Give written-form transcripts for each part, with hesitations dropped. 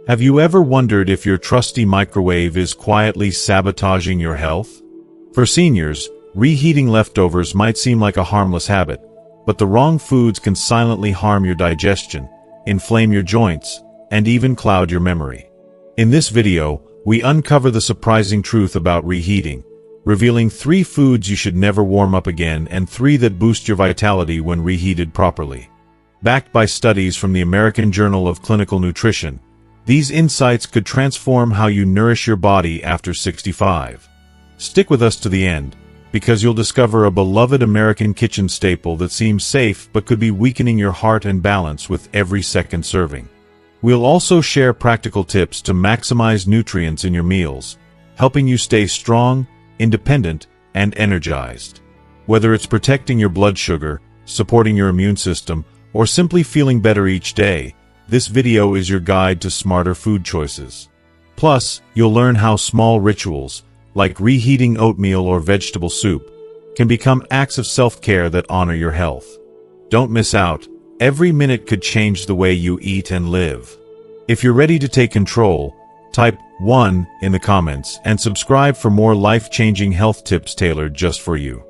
Have you ever wondered if your trusty microwave is quietly sabotaging your health? For seniors, reheating leftovers might seem like a harmless habit, but the wrong foods can silently harm your digestion, inflame your joints, and even cloud your memory. In this video, we uncover the surprising truth about reheating, revealing 3 foods you should never warm up again and 3 that boost your vitality when reheated properly. Backed by studies from the American Journal of Clinical Nutrition, these insights could transform how you nourish your body after 65. Stick with us to the end, because you'll discover a beloved American kitchen staple that seems safe but could be weakening your heart and balance with every second serving. We'll also share practical tips to maximize nutrients in your meals, helping you stay strong, independent, and energized. Whether it's protecting your blood sugar, supporting your immune system, or simply feeling better each day, this video is your guide to smarter food choices. Plus, you'll learn how small rituals, like reheating oatmeal or vegetable soup, can become acts of self-care that honor your health. Don't miss out. Every minute could change the way you eat and live. If you're ready to take control, type 1 in the comments and subscribe for more life-changing health tips tailored just for you.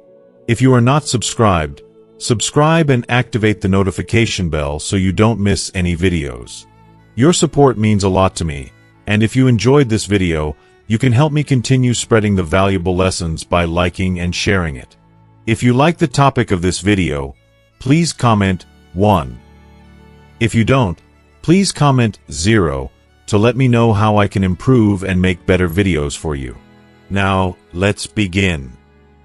If you are not subscribed, subscribe and activate the notification bell so you don't miss any videos. Your support means a lot to me, and if you enjoyed this video, you can help me continue spreading the valuable lessons by liking and sharing it. If you like the topic of this video, please comment 1. If you don't, please comment 0 to let me know how I can improve and make better videos for you. Now, let's begin.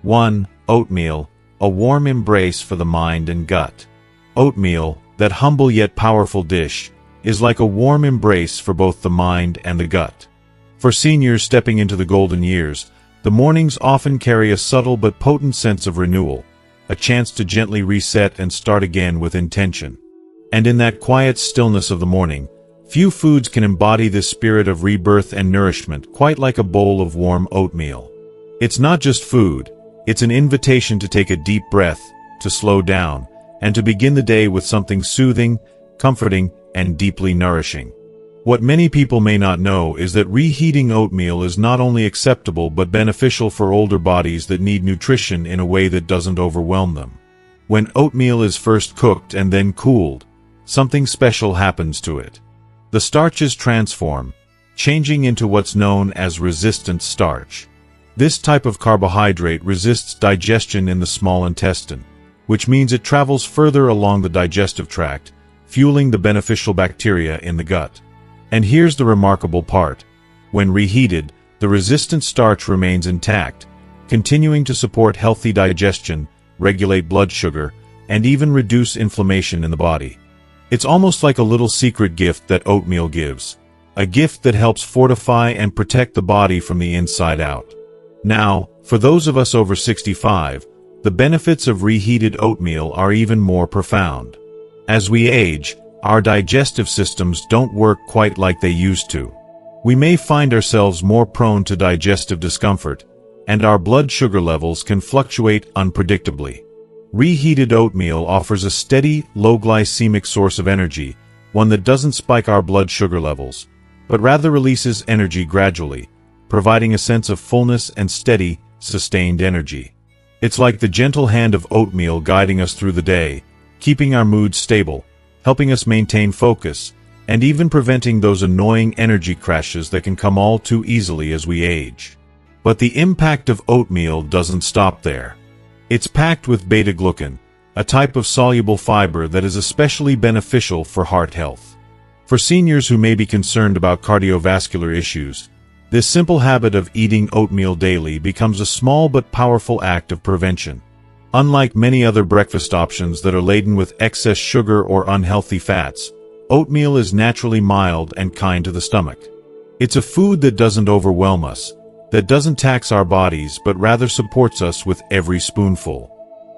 1. Oatmeal. A warm embrace for the mind and gut. Oatmeal, that humble yet powerful dish, is like a warm embrace for both the mind and the gut. For seniors stepping into the golden years, the mornings often carry a subtle but potent sense of renewal, a chance to gently reset and start again with intention. And in that quiet stillness of the morning, few foods can embody this spirit of rebirth and nourishment quite like a bowl of warm oatmeal. It's not just food. It's an invitation to take a deep breath, to slow down, and to begin the day with something soothing, comforting, and deeply nourishing. What many people may not know is that reheating oatmeal is not only acceptable but beneficial for older bodies that need nutrition in a way that doesn't overwhelm them. When oatmeal is first cooked and then cooled, something special happens to it. The starches transform, changing into what's known as resistant starch. This type of carbohydrate resists digestion in the small intestine, which means it travels further along the digestive tract, fueling the beneficial bacteria in the gut. And here's the remarkable part. When reheated, the resistant starch remains intact, continuing to support healthy digestion, regulate blood sugar, and even reduce inflammation in the body. It's almost like a little secret gift that oatmeal gives, a gift that helps fortify and protect the body from the inside out. Now, for those of us over 65, the benefits of reheated oatmeal are even more profound. As we age, our digestive systems don't work quite like they used to. We may find ourselves more prone to digestive discomfort, and our blood sugar levels can fluctuate unpredictably. Reheated oatmeal offers a steady, low-glycemic source of energy, one that doesn't spike our blood sugar levels, but rather releases energy gradually, providing a sense of fullness and steady, sustained energy. It's like the gentle hand of oatmeal guiding us through the day, keeping our moods stable, helping us maintain focus, and even preventing those annoying energy crashes that can come all too easily as we age. But the impact of oatmeal doesn't stop there. It's packed with beta-glucan, a type of soluble fiber that is especially beneficial for heart health. For seniors who may be concerned about cardiovascular issues, this simple habit of eating oatmeal daily becomes a small but powerful act of prevention. Unlike many other breakfast options that are laden with excess sugar or unhealthy fats, oatmeal is naturally mild and kind to the stomach. It's a food that doesn't overwhelm us, that doesn't tax our bodies but rather supports us with every spoonful.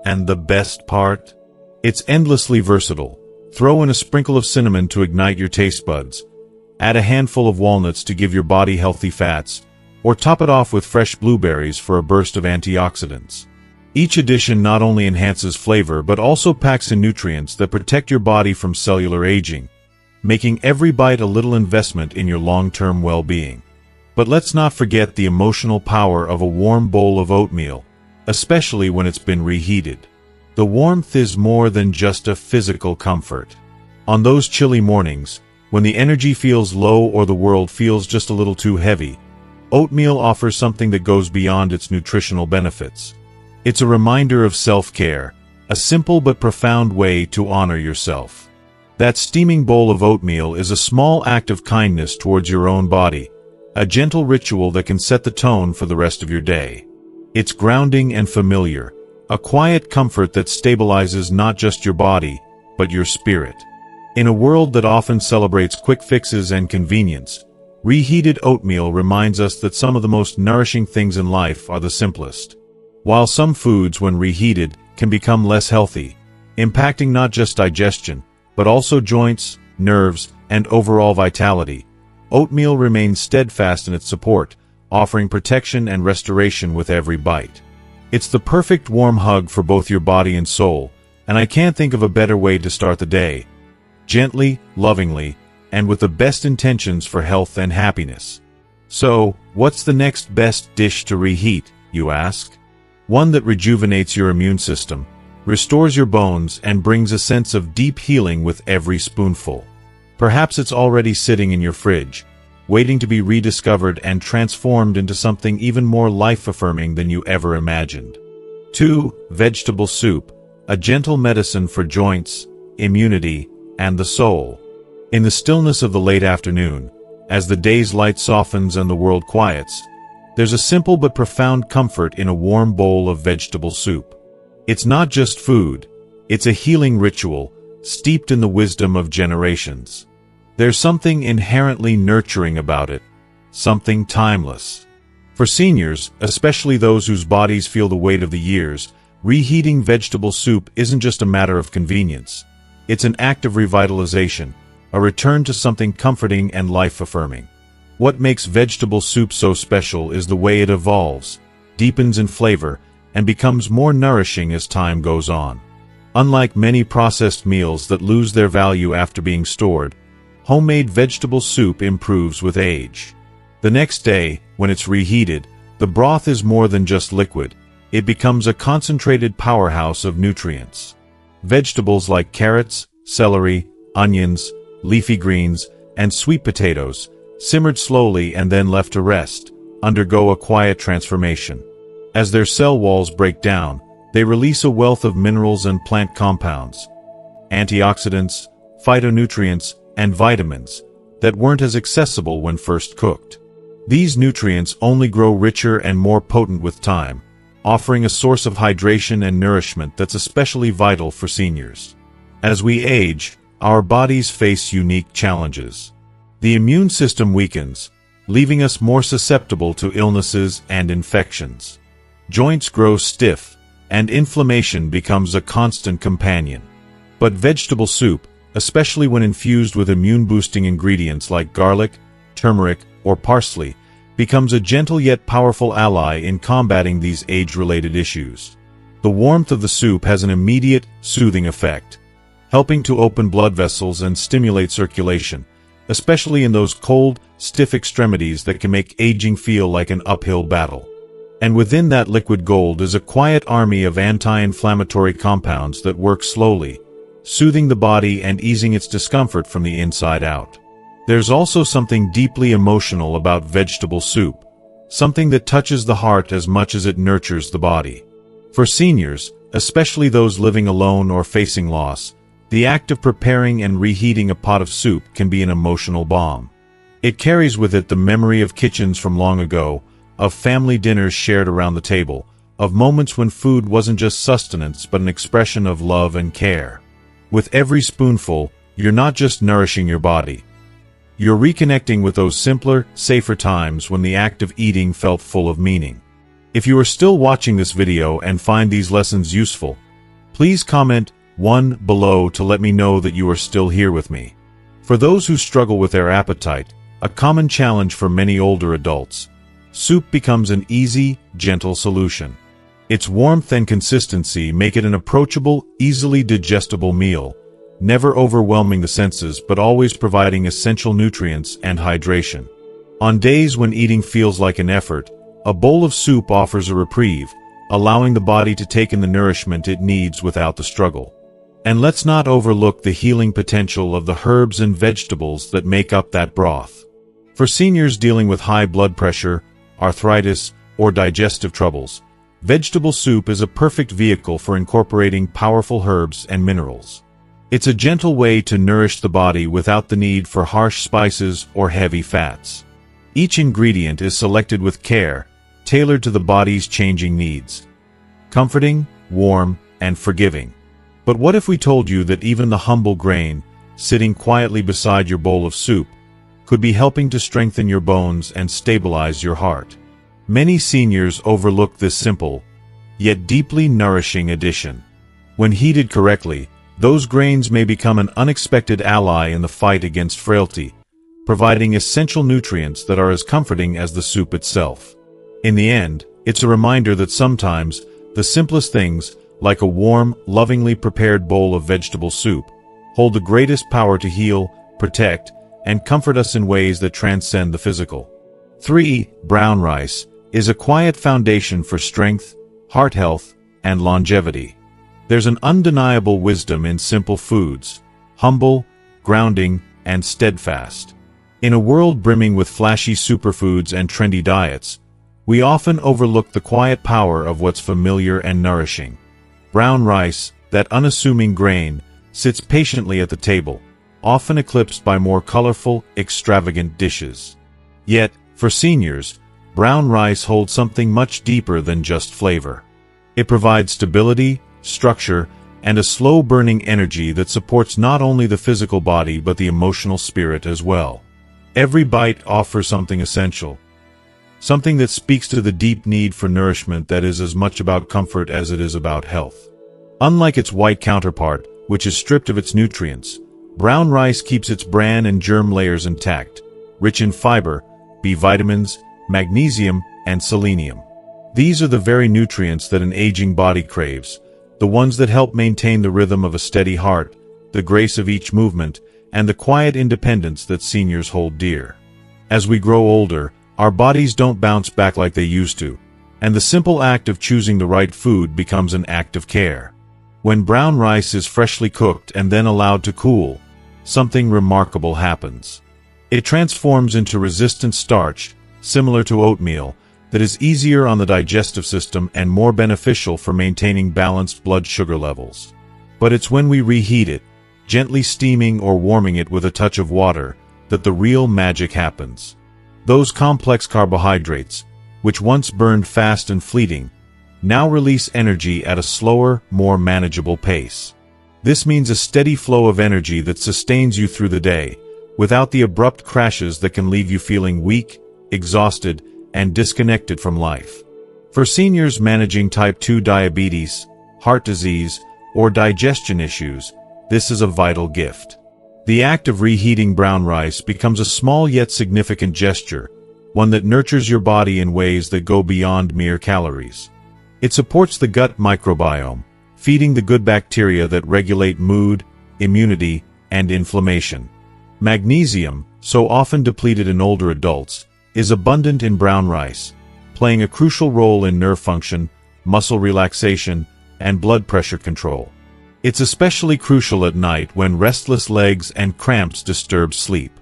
And the best part? It's endlessly versatile. Throw in a sprinkle of cinnamon to ignite your taste buds. Add a handful of walnuts to give your body healthy fats, or top it off with fresh blueberries for a burst of antioxidants. Each addition not only enhances flavor but also packs in nutrients that protect your body from cellular aging, making every bite a little investment in your long-term well-being. But let's not forget the emotional power of a warm bowl of oatmeal, especially when it's been reheated. The warmth is more than just a physical comfort. On those chilly mornings, when the energy feels low or the world feels just a little too heavy, oatmeal offers something that goes beyond its nutritional benefits. It's a reminder of self-care, a simple but profound way to honor yourself. That steaming bowl of oatmeal is a small act of kindness towards your own body, a gentle ritual that can set the tone for the rest of your day. It's grounding and familiar, a quiet comfort that stabilizes not just your body, but your spirit. In a world that often celebrates quick fixes and convenience, reheated oatmeal reminds us that some of the most nourishing things in life are the simplest. While some foods, when reheated, can become less healthy, impacting not just digestion, but also joints, nerves, and overall vitality, oatmeal remains steadfast in its support, offering protection and restoration with every bite. It's the perfect warm hug for both your body and soul, and I can't think of a better way to start the day. Gently, lovingly, and with the best intentions for health and happiness. So, what's the next best dish to reheat, you ask? One that rejuvenates your immune system, restores your bones, and brings a sense of deep healing with every spoonful. Perhaps it's already sitting in your fridge, waiting to be rediscovered and transformed into something even more life-affirming than you ever imagined. 2. Vegetable soup, a gentle medicine for joints, immunity, and the soul. In the stillness of the late afternoon, as the day's light softens and the world quiets, there's a simple but profound comfort in a warm bowl of vegetable soup. It's not just food, it's a healing ritual, steeped in the wisdom of generations. There's something inherently nurturing about it, something timeless. For seniors, especially those whose bodies feel the weight of the years, reheating vegetable soup isn't just a matter of convenience. It's an act of revitalization, a return to something comforting and life-affirming. What makes vegetable soup so special is the way it evolves, deepens in flavor, and becomes more nourishing as time goes on. Unlike many processed meals that lose their value after being stored, homemade vegetable soup improves with age. The next day, when it's reheated, the broth is more than just liquid. It becomes a concentrated powerhouse of nutrients. Vegetables like carrots, celery, onions, leafy greens, and sweet potatoes, simmered slowly and then left to rest, undergo a quiet transformation. As their cell walls break down, they release a wealth of minerals and plant compounds, antioxidants, phytonutrients, and vitamins that weren't as accessible when first cooked. These nutrients only grow richer and more potent with time, offering a source of hydration and nourishment that's especially vital for seniors. As we age, our bodies face unique challenges. The immune system weakens, leaving us more susceptible to illnesses and infections. Joints grow stiff, and inflammation becomes a constant companion. But vegetable soup, especially when infused with immune-boosting ingredients like garlic, turmeric, or parsley, becomes a gentle yet powerful ally in combating these age-related issues. The warmth of the soup has an immediate, soothing effect, helping to open blood vessels and stimulate circulation, especially in those cold, stiff extremities that can make aging feel like an uphill battle. And within that liquid gold is a quiet army of anti-inflammatory compounds that work slowly, soothing the body and easing its discomfort from the inside out. There's also something deeply emotional about vegetable soup, something that touches the heart as much as it nurtures the body. For seniors, especially those living alone or facing loss, the act of preparing and reheating a pot of soup can be an emotional balm. It carries with it the memory of kitchens from long ago, of family dinners shared around the table, of moments when food wasn't just sustenance but an expression of love and care. With every spoonful, you're not just nourishing your body. You're reconnecting with those simpler, safer times when the act of eating felt full of meaning. If you are still watching this video and find these lessons useful, please comment 1 below to let me know that you are still here with me. For those who struggle with their appetite, a common challenge for many older adults, soup becomes an easy, gentle solution. Its warmth and consistency make it an approachable, easily digestible meal, never overwhelming the senses but always providing essential nutrients and hydration. On days when eating feels like an effort, a bowl of soup offers a reprieve, allowing the body to take in the nourishment it needs without the struggle. And let's not overlook the healing potential of the herbs and vegetables that make up that broth. For seniors dealing with high blood pressure, arthritis, or digestive troubles, vegetable soup is a perfect vehicle for incorporating powerful herbs and minerals. It's a gentle way to nourish the body without the need for harsh spices or heavy fats. Each ingredient is selected with care, tailored to the body's changing needs. Comforting, warm, and forgiving. But what if we told you that even the humble grain, sitting quietly beside your bowl of soup, could be helping to strengthen your bones and stabilize your heart? Many seniors overlook this simple, yet deeply nourishing addition. When heated correctly, those grains may become an unexpected ally in the fight against frailty, providing essential nutrients that are as comforting as the soup itself. In the end, it's a reminder that sometimes, the simplest things, like a warm, lovingly prepared bowl of vegetable soup, hold the greatest power to heal, protect, and comfort us in ways that transcend the physical. 3. Brown rice is a quiet foundation for strength, heart health, and longevity. There's an undeniable wisdom in simple foods, humble, grounding, and steadfast. In a world brimming with flashy superfoods and trendy diets, we often overlook the quiet power of what's familiar and nourishing. Brown rice, that unassuming grain, sits patiently at the table, often eclipsed by more colorful, extravagant dishes. Yet, for seniors, brown rice holds something much deeper than just flavor. It provides stability, structure, and a slow-burning energy that supports not only the physical body but the emotional spirit as well. Every bite offers something essential, something that speaks to the deep need for nourishment that is as much about comfort as it is about health. Unlike its white counterpart, which is stripped of its nutrients, brown rice keeps its bran and germ layers intact, rich in fiber, B vitamins, magnesium, and selenium. These are the very nutrients that an aging body craves, the ones that help maintain the rhythm of a steady heart, the grace of each movement, and the quiet independence that seniors hold dear. As we grow older, our bodies don't bounce back like they used to, and the simple act of choosing the right food becomes an act of care. When brown rice is freshly cooked and then allowed to cool, something remarkable happens. It transforms into resistant starch, similar to oatmeal, that is easier on the digestive system and more beneficial for maintaining balanced blood sugar levels. But it's when we reheat it, gently steaming or warming it with a touch of water, that the real magic happens. Those complex carbohydrates, which once burned fast and fleeting, now release energy at a slower, more manageable pace. This means a steady flow of energy that sustains you through the day, without the abrupt crashes that can leave you feeling weak, exhausted, and disconnected from life. For seniors managing type 2 diabetes, heart disease, or digestion issues, this is a vital gift. The act of reheating brown rice becomes a small yet significant gesture, one that nurtures your body in ways that go beyond mere calories. It supports the gut microbiome, feeding the good bacteria that regulate mood, immunity, and inflammation. Magnesium, so often depleted in older adults, is abundant in brown rice, playing a crucial role in nerve function, muscle relaxation, and blood pressure control. It's especially crucial at night when restless legs and cramps disturb sleep.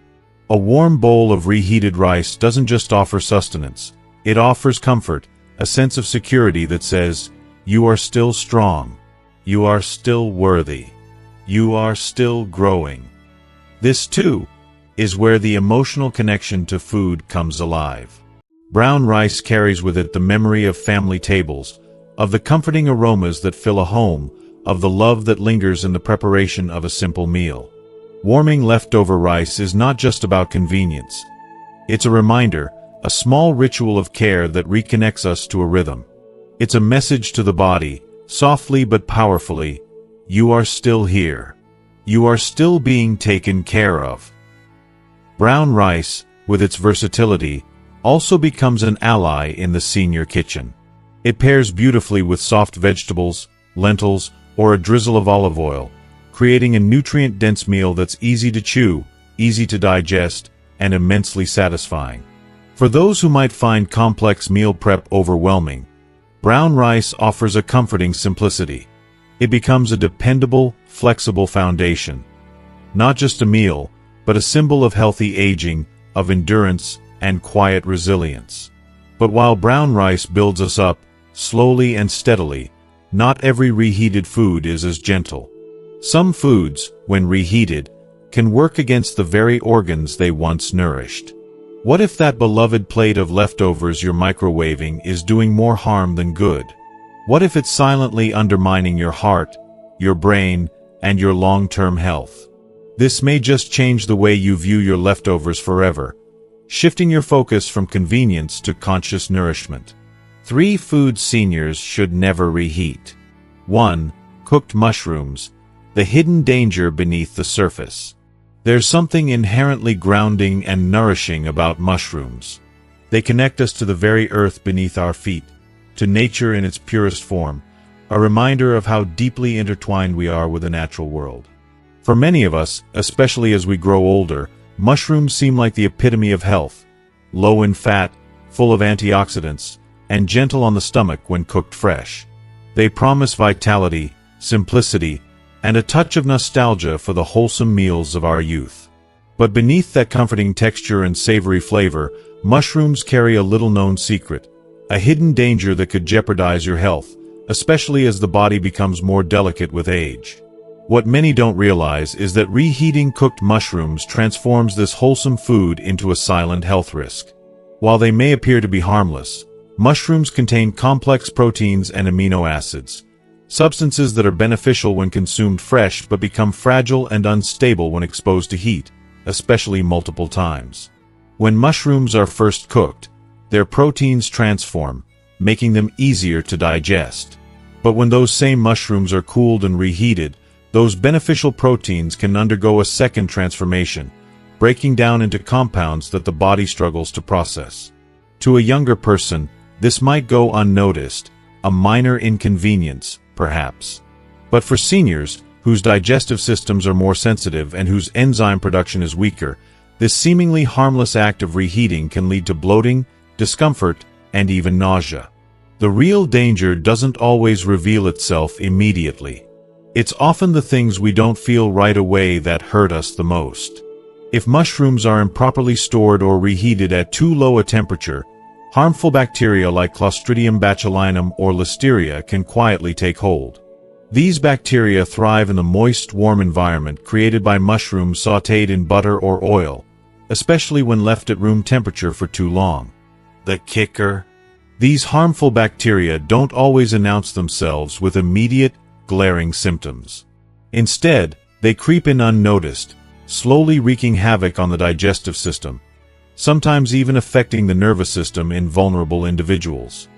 A warm bowl of reheated rice doesn't just offer sustenance, it offers comfort, a sense of security that says, you are still strong, you are still worthy, you are still growing. This, too, is where the emotional connection to food comes alive. Brown rice carries with it the memory of family tables, of the comforting aromas that fill a home, of the love that lingers in the preparation of a simple meal. Warming leftover rice is not just about convenience. It's a reminder, a small ritual of care that reconnects us to a rhythm. It's a message to the body, softly but powerfully, you are still here. You are still being taken care of. Brown rice, with its versatility, also becomes an ally in the senior kitchen. It pairs beautifully with soft vegetables, lentils, or a drizzle of olive oil, creating a nutrient-dense meal that's easy to chew, easy to digest, and immensely satisfying. For those who might find complex meal prep overwhelming, brown rice offers a comforting simplicity. It becomes a dependable, flexible foundation. Not just a meal, but a symbol of healthy aging, of endurance, and quiet resilience. But while brown rice builds us up, slowly and steadily, not every reheated food is as gentle. Some foods, when reheated, can work against the very organs they once nourished. What if that beloved plate of leftovers you're microwaving is doing more harm than good? What if it's silently undermining your heart, your brain, and your long-term health? This may just change the way you view your leftovers forever, shifting your focus from convenience to conscious nourishment. 3 foods seniors should never reheat. 1. Cooked mushrooms, the hidden danger beneath the surface. There's something inherently grounding and nourishing about mushrooms. They connect us to the very earth beneath our feet, to nature in its purest form, a reminder of how deeply intertwined we are with the natural world. For many of us, especially as we grow older, mushrooms seem like the epitome of health, low in fat, full of antioxidants, and gentle on the stomach when cooked fresh. They promise vitality, simplicity, and a touch of nostalgia for the wholesome meals of our youth. But beneath that comforting texture and savory flavor, mushrooms carry a little-known secret, a hidden danger that could jeopardize your health, especially as the body becomes more delicate with age. What many don't realize is that reheating cooked mushrooms transforms this wholesome food into a silent health risk. While they may appear to be harmless, mushrooms contain complex proteins and amino acids, substances that are beneficial when consumed fresh but become fragile and unstable when exposed to heat, especially multiple times. When mushrooms are first cooked, their proteins transform, making them easier to digest. But when those same mushrooms are cooled and reheated, those beneficial proteins can undergo a second transformation, breaking down into compounds that the body struggles to process. To a younger person, this might go unnoticed, a minor inconvenience, perhaps. But for seniors, whose digestive systems are more sensitive and whose enzyme production is weaker, this seemingly harmless act of reheating can lead to bloating, discomfort, and even nausea. The real danger doesn't always reveal itself immediately. It's often the things we don't feel right away that hurt us the most. If mushrooms are improperly stored or reheated at too low a temperature, harmful bacteria like Clostridium botulinum or Listeria can quietly take hold. These bacteria thrive in the moist, warm environment created by mushrooms sautéed in butter or oil, especially when left at room temperature for too long. The kicker? These harmful bacteria don't always announce themselves with immediate, glaring symptoms. Instead, they creep in unnoticed, slowly wreaking havoc on the digestive system, sometimes even affecting the nervous system in vulnerable individuals.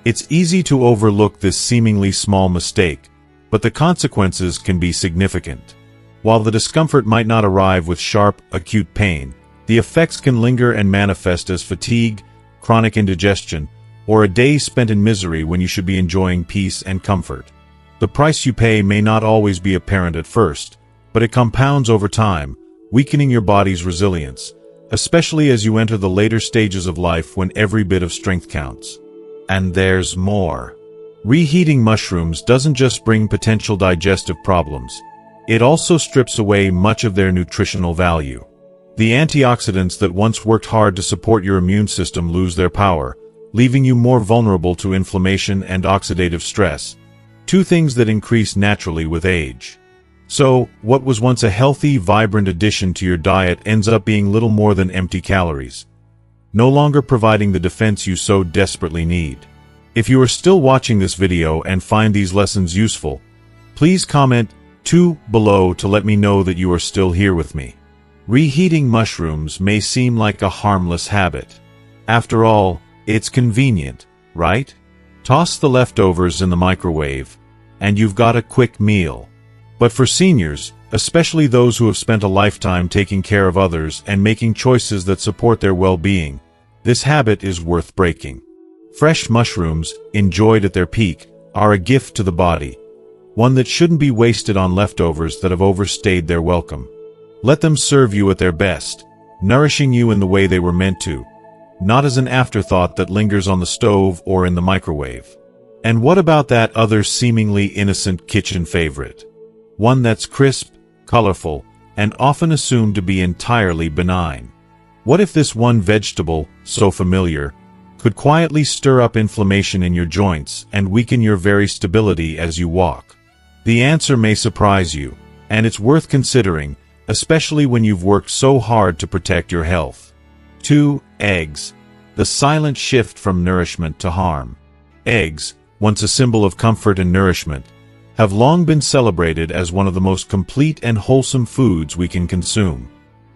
It's easy to overlook this seemingly small mistake, but the consequences can be significant. While the discomfort might not arrive with sharp, acute pain, the effects can linger and manifest as fatigue, chronic indigestion, or a day spent in misery when you should be enjoying peace and comfort. The price you pay may not always be apparent at first, but it compounds over time, weakening your body's resilience, especially as you enter the later stages of life when every bit of strength counts. And there's more. Reheating mushrooms doesn't just bring potential digestive problems, it also strips away much of their nutritional value. The antioxidants that once worked hard to support your immune system lose their power, leaving you more vulnerable to inflammation and oxidative stress, two things that increase naturally with age. So, what was once a healthy, vibrant addition to your diet ends up being little more than empty calories, no longer providing the defense you so desperately need. If you are still watching this video and find these lessons useful, please comment 2 below to let me know that you are still here with me. Reheating mushrooms may seem like a harmless habit. After all, it's convenient, right? Toss the leftovers in the microwave, and you've got a quick meal. But for seniors, especially those who have spent a lifetime taking care of others and making choices that support their well-being, this habit is worth breaking. Fresh mushrooms, enjoyed at their peak, are a gift to the body, one that shouldn't be wasted on leftovers that have overstayed their welcome. Let them serve you at their best, nourishing you in the way they were meant to, not as an afterthought that lingers on the stove or in the microwave. And what about that other seemingly innocent kitchen favorite? One that's crisp, colorful, and often assumed to be entirely benign. What if this one vegetable, so familiar, could quietly stir up inflammation in your joints and weaken your very stability as you walk? The answer may surprise you, and it's worth considering, especially when you've worked so hard to protect your health. 2. Eggs. The silent shift from nourishment to harm. Eggs, once a symbol of comfort and nourishment, have long been celebrated as one of the most complete and wholesome foods we can consume.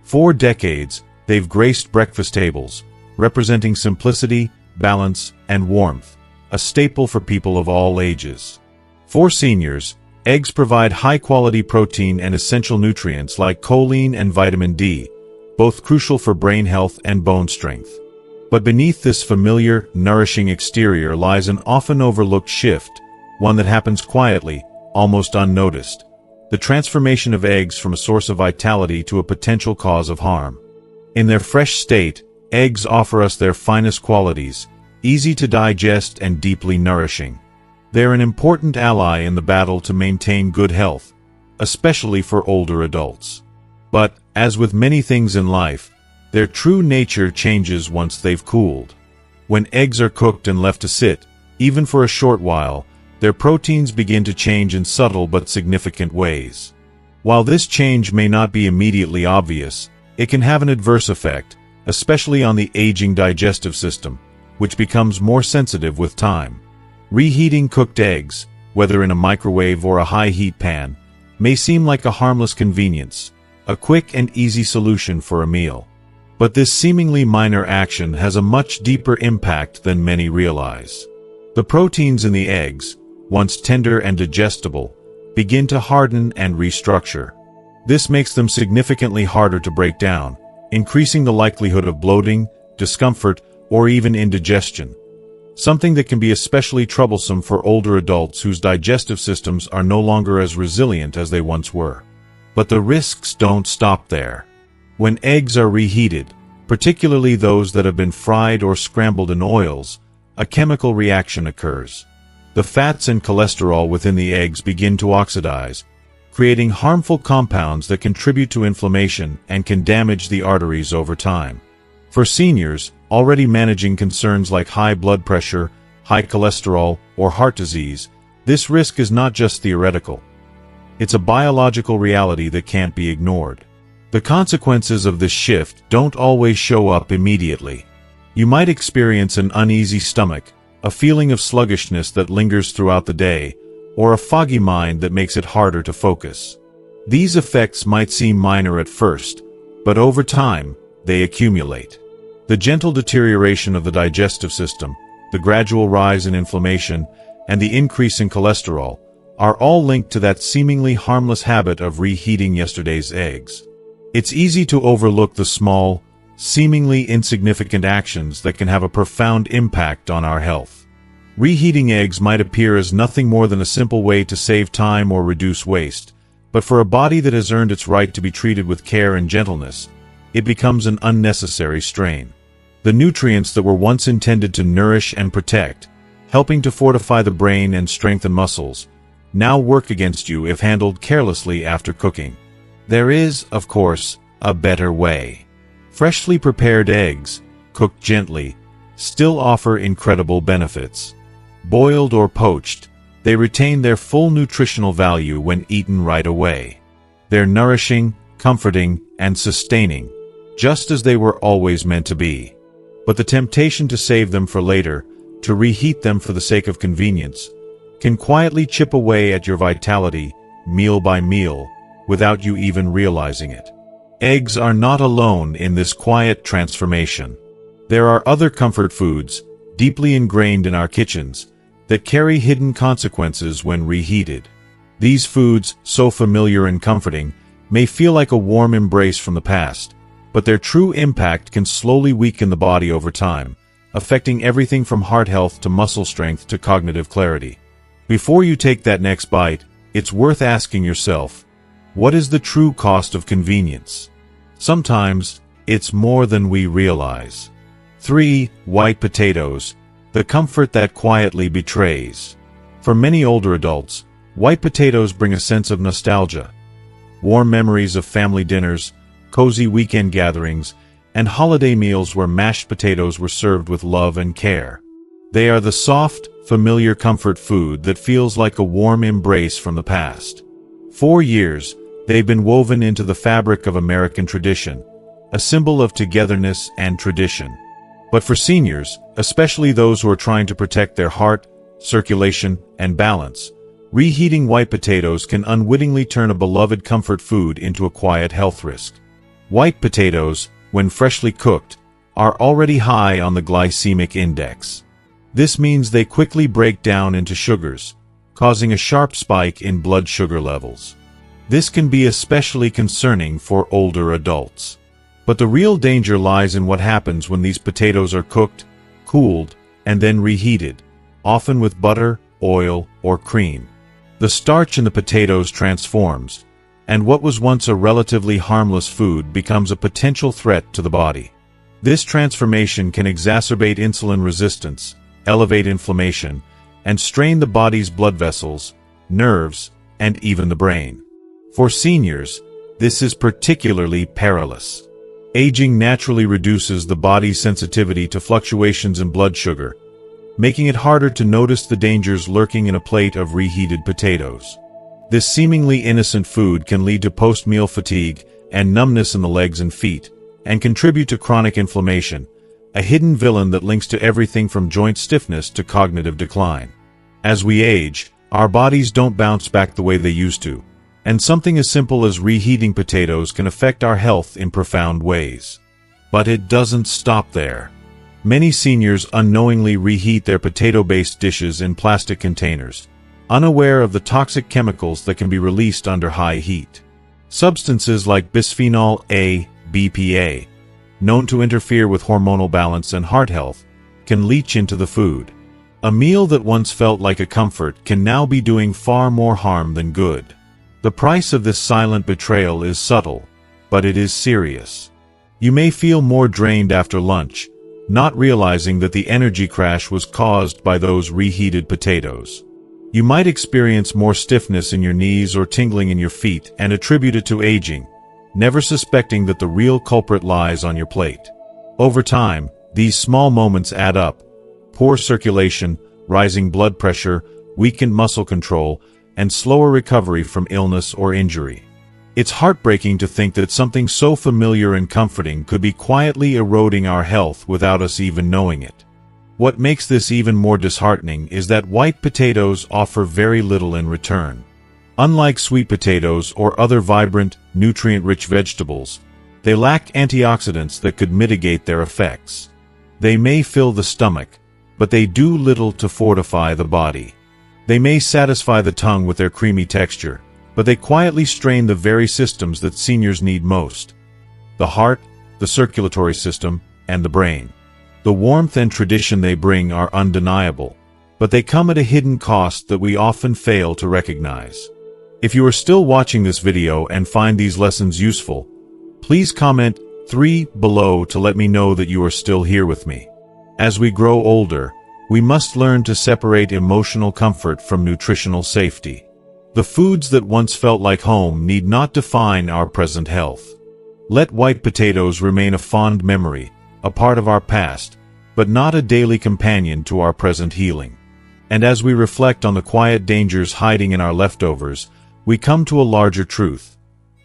For decades, they've graced breakfast tables, representing simplicity, balance, and warmth, a staple for people of all ages. For seniors, eggs provide high-quality protein and essential nutrients like choline and vitamin D, both crucial for brain health and bone strength. But beneath this familiar, nourishing exterior lies an often overlooked shift, one that happens quietly, almost unnoticed: the transformation of eggs from a source of vitality to a potential cause of harm. In their fresh state, eggs offer us their finest qualities, easy to digest and deeply nourishing. They're an important ally in the battle to maintain good health, especially for older adults. But, as with many things in life, their true nature changes once they've cooled. When eggs are cooked and left to sit, even for a short while, their proteins begin to change in subtle but significant ways. While this change may not be immediately obvious, it can have an adverse effect, especially on the aging digestive system, which becomes more sensitive with time. Reheating cooked eggs, whether in a microwave or a high-heat pan, may seem like a harmless convenience, a quick and easy solution for a meal. But this seemingly minor action has a much deeper impact than many realize. The proteins in the eggs, once tender and digestible, begin to harden and restructure. This makes them significantly harder to break down, increasing the likelihood of bloating, discomfort, or even indigestion, something that can be especially troublesome for older adults whose digestive systems are no longer as resilient as they once were. But the risks don't stop there. When eggs are reheated, particularly those that have been fried or scrambled in oils, a chemical reaction occurs. The fats and cholesterol within the eggs begin to oxidize, creating harmful compounds that contribute to inflammation and can damage the arteries over time. For seniors, already managing concerns like high blood pressure, high cholesterol, or heart disease, this risk is not just theoretical. It's a biological reality that can't be ignored. The consequences of this shift don't always show up immediately. You might experience an uneasy stomach, a feeling of sluggishness that lingers throughout the day, or a foggy mind that makes it harder to focus. These effects might seem minor at first, but over time, they accumulate. The gentle deterioration of the digestive system, the gradual rise in inflammation, and the increase in cholesterol are all linked to that seemingly harmless habit of reheating yesterday's eggs. It's easy to overlook the small, seemingly insignificant actions that can have a profound impact on our health. Reheating eggs might appear as nothing more than a simple way to save time or reduce waste, but for a body that has earned its right to be treated with care and gentleness, it becomes an unnecessary strain. The nutrients that were once intended to nourish and protect, helping to fortify the brain and strengthen muscles, now work against you if handled carelessly after cooking. There is, of course, a better way. Freshly prepared eggs, cooked gently, still offer incredible benefits. Boiled or poached, they retain their full nutritional value when eaten right away. They're nourishing, comforting, and sustaining, just as they were always meant to be. But the temptation to save them for later, to reheat them for the sake of convenience, can quietly chip away at your vitality, meal by meal, without you even realizing it. Eggs are not alone in this quiet transformation. There are other comfort foods, deeply ingrained in our kitchens, that carry hidden consequences when reheated. These foods, so familiar and comforting, may feel like a warm embrace from the past, but their true impact can slowly weaken the body over time, affecting everything from heart health to muscle strength to cognitive clarity. Before you take that next bite, it's worth asking yourself, what is the true cost of convenience? Sometimes, it's more than we realize. 3. White potatoes, the comfort that quietly betrays. For many older adults, white potatoes bring a sense of nostalgia. Warm memories of family dinners, cozy weekend gatherings, and holiday meals where mashed potatoes were served with love and care. They are the soft, familiar comfort food that feels like a warm embrace from the past. For years, they've been woven into the fabric of American tradition, a symbol of togetherness and tradition. But for seniors, especially those who are trying to protect their heart, circulation, and balance, reheating white potatoes can unwittingly turn a beloved comfort food into a quiet health risk. White potatoes, when freshly cooked, are already high on the glycemic index. This means they quickly break down into sugars, causing a sharp spike in blood sugar levels. This can be especially concerning for older adults. But the real danger lies in what happens when these potatoes are cooked, cooled, and then reheated, often with butter, oil, or cream. The starch in the potatoes transforms, and what was once a relatively harmless food becomes a potential threat to the body. This transformation can exacerbate insulin resistance, elevate inflammation, and strain the body's blood vessels, nerves, and even the brain. For seniors, this is particularly perilous. Aging naturally reduces the body's sensitivity to fluctuations in blood sugar, making it harder to notice the dangers lurking in a plate of reheated potatoes. This seemingly innocent food can lead to post-meal fatigue and numbness in the legs and feet, and contribute to chronic inflammation, a hidden villain that links to everything from joint stiffness to cognitive decline. As we age, our bodies don't bounce back the way they used to, and something as simple as reheating potatoes can affect our health in profound ways. But it doesn't stop there. Many seniors unknowingly reheat their potato-based dishes in plastic containers, unaware of the toxic chemicals that can be released under high heat. Substances like bisphenol A, BPA, known to interfere with hormonal balance and heart health, can leach into the food. A meal that once felt like a comfort can now be doing far more harm than good. The price of this silent betrayal is subtle, but it is serious. You may feel more drained after lunch, not realizing that the energy crash was caused by those reheated potatoes. You might experience more stiffness in your knees or tingling in your feet and attribute it to aging, never suspecting that the real culprit lies on your plate. Over time, these small moments add up: poor circulation, rising blood pressure, weakened muscle control, and slower recovery from illness or injury. It's heartbreaking to think that something so familiar and comforting could be quietly eroding our health without us even knowing it. What makes this even more disheartening is that white potatoes offer very little in return. Unlike sweet potatoes or other vibrant, nutrient-rich vegetables, they lack antioxidants that could mitigate their effects. They may fill the stomach, but they do little to fortify the body. They may satisfy the tongue with their creamy texture, but they quietly strain the very systems that seniors need most: the heart, the circulatory system, and the brain. The warmth and tradition they bring are undeniable, but they come at a hidden cost that we often fail to recognize. If you are still watching this video and find these lessons useful, please comment 3 below to let me know that you are still here with me. As we grow older, we must learn to separate emotional comfort from nutritional safety. The foods that once felt like home need not define our present health. Let white potatoes remain a fond memory, a part of our past, but not a daily companion to our present healing. And as we reflect on the quiet dangers hiding in our leftovers, we come to a larger truth: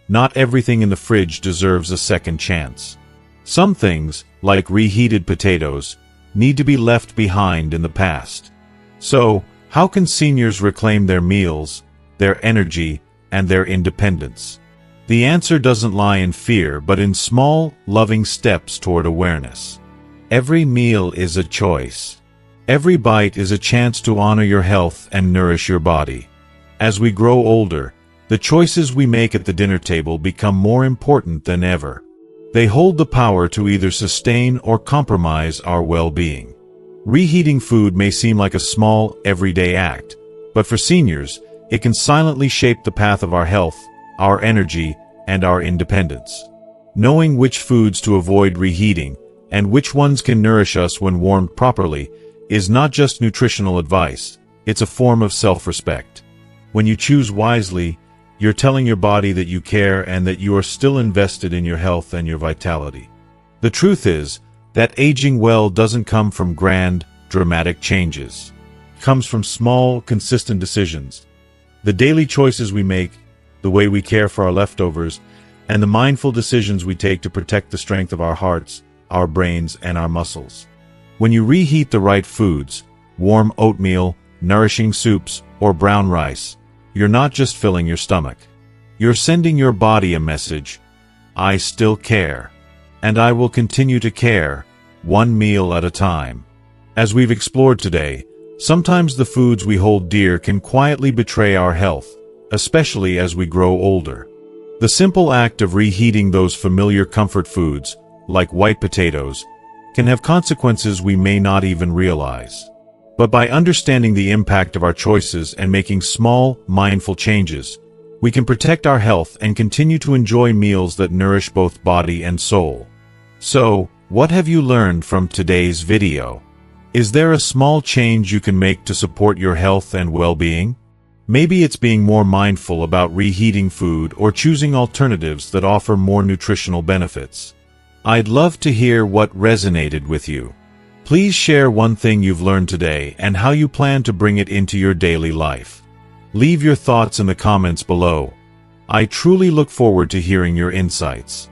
not everything in the fridge deserves a second chance. Some things, like reheated potatoes, need to be left behind in the past. So, how can seniors reclaim their meals, their energy, and their independence? The answer doesn't lie in fear, but in small, loving steps toward awareness. Every meal is a choice. Every bite is a chance to honor your health and nourish your body. As we grow older, the choices we make at the dinner table become more important than ever. They hold the power to either sustain or compromise our well-being. Reheating food may seem like a small, everyday act, but for seniors, it can silently shape the path of our health, our energy, and our independence. Knowing which foods to avoid reheating, and which ones can nourish us when warmed properly, is not just nutritional advice, it's a form of self-respect. When you choose wisely, you're telling your body that you care and that you are still invested in your health and your vitality. The truth is that aging well doesn't come from grand, dramatic changes. It comes from small, consistent decisions. The daily choices we make, the way we care for our leftovers, and the mindful decisions we take to protect the strength of our hearts, our brains, and our muscles. When you reheat the right foods, warm oatmeal, nourishing soups, or brown rice, you're not just filling your stomach. You're sending your body a message: I still care. And I will continue to care, one meal at a time. As we've explored today, sometimes the foods we hold dear can quietly betray our health, especially as we grow older. The simple act of reheating those familiar comfort foods, like white potatoes, can have consequences we may not even realize. But by understanding the impact of our choices and making small, mindful changes, we can protect our health and continue to enjoy meals that nourish both body and soul. So, what have you learned from today's video? Is there a small change you can make to support your health and well-being? Maybe it's being more mindful about reheating food or choosing alternatives that offer more nutritional benefits. I'd love to hear what resonated with you. Please share one thing you've learned today and how you plan to bring it into your daily life. Leave your thoughts in the comments below. I truly look forward to hearing your insights.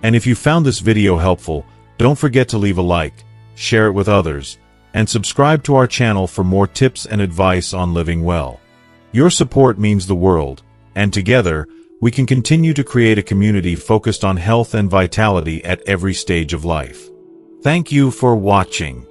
And if you found this video helpful, don't forget to leave a like, share it with others, and subscribe to our channel for more tips and advice on living well. Your support means the world, and together, we can continue to create a community focused on health and vitality at every stage of life. Thank you for watching.